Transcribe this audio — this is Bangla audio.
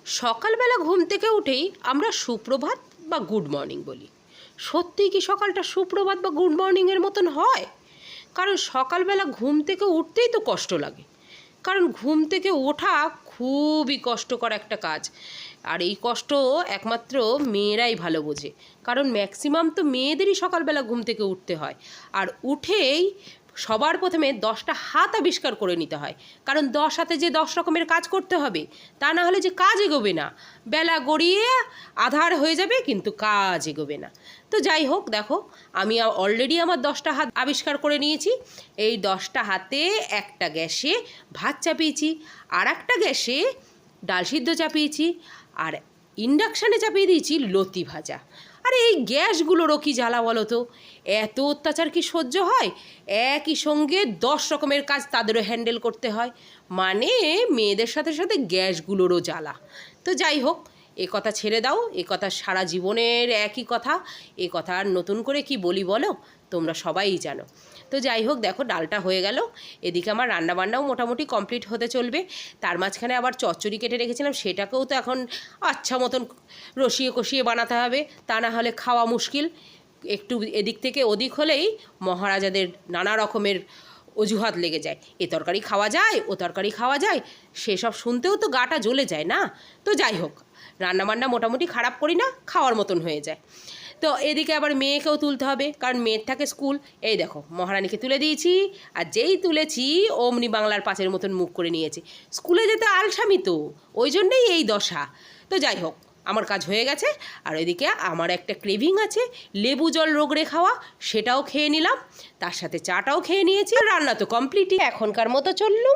সকালবেলা ঘুম থেকে উঠেই আমরা সুপ্রভাত বা গুড মর্নিং বলি। সত্যিই কি সকালটা সুপ্রভাত বা গুড মর্নিংয়ের মতন হয়? কারণ সকালবেলা ঘুম থেকে উঠতেই তো কষ্ট লাগে। কারণ ঘুম থেকে ওঠা খুবই কষ্টকর একটা কাজ। আর এই কষ্ট একমাত্র মেয়েরাই ভালো বোঝে। কারণ ম্যাক্সিমাম তো মেয়েদেরই সকালবেলা ঘুম থেকে উঠতে হয়। আর উঠেই সবার প্রথমে 10টা হাত আবিষ্কার করে নিতে হয়। কারণ 10 হাতে যে 10 রকমের কাজ করতে হবে, তা না হলে যে কাজ এগোবে না। বেলা গড়িয়ে আধার হয়ে যাবে, কিন্তু কাজ এগোবে না। তো যাই হোক, দেখো আমি অলরেডি আমার 10টা হাত আবিষ্কার করে নিয়েছি। এই 10টা হাতে একটা গ্যাসে ভাত চাপিয়েছি, আর একটা গ্যাসে ডাল সিদ্ধ চাপিয়েছি, আর ইন্ডাকশানে চাপিয়ে দিয়েছি লতি ভাজা। আরে এই গ্যাসগুলোরও কি জ্বালা বলো তো? এত অত্যাচার কি সহ্য হয়? একই সঙ্গে 10 রকমের কাজ তাদেরও হ্যান্ডেল করতে হয়। মানে মেয়েদের সাথে সাথে গ্যাসগুলোরও জ্বালা। তো যাই হোক, এ কথা ছেড়ে দাও, এ কথা সারা জীবনের একই কথা। এ কথা আর নতুন করে কি বলি বলো? তোমরা সবাই জানো। তো যাই হোক, দেখো ডালটা হয়ে গেল। এদিকে আমার রান্নাবান্নাও মোটামুটি কমপ্লিট হতে চলবে। তার মাঝখানে আবার চচ্চড়ি কেটে রেখেছিলাম, সেটাকেও তো এখন আচ্ছা মতন রসিয়ে কষিয়ে বানাতে হবে, তা না হলে খাওয়া মুশকিল। একটু এদিক থেকে ওদিক হলেই মহারাজাদের নানা রকমের অজুহাত লেগে যায়। এ তরকারি খাওয়া যায়, ও তরকারি খাওয়া যায়, সেসব শুনতেও তো গাটা জ্বলে যায় না? তো যাই হোক, রান্নাবান্না মোটামুটি খারাপ করি না, খাওয়ার মতন হয়ে যায়। তো এদিকে আবার মেয়েকেও তুলতে হবে, কারণ মেয়ের থাকে স্কুল। এই দেখো, মহারানীকে তুলে দিয়েছি, আর যেই তুলেছি অমনি বাংলার পাঁচের মতন মুখ করে নিয়েছে। স্কুলে যেতে আলসামি তো, ওই জন্যেই এই দশা। তো যাই হোক, আমার কাজ হয়ে গেছে। আর ওইদিকে আমার একটা ক্রেভিং আছে লেবু জল রগড়ে খাওয়া, সেটাও খেয়ে নিলাম। তার সাথে চাটাও খেয়ে নিয়েছি। রান্না তো কমপ্লিটই, এখনকার মতো চললো।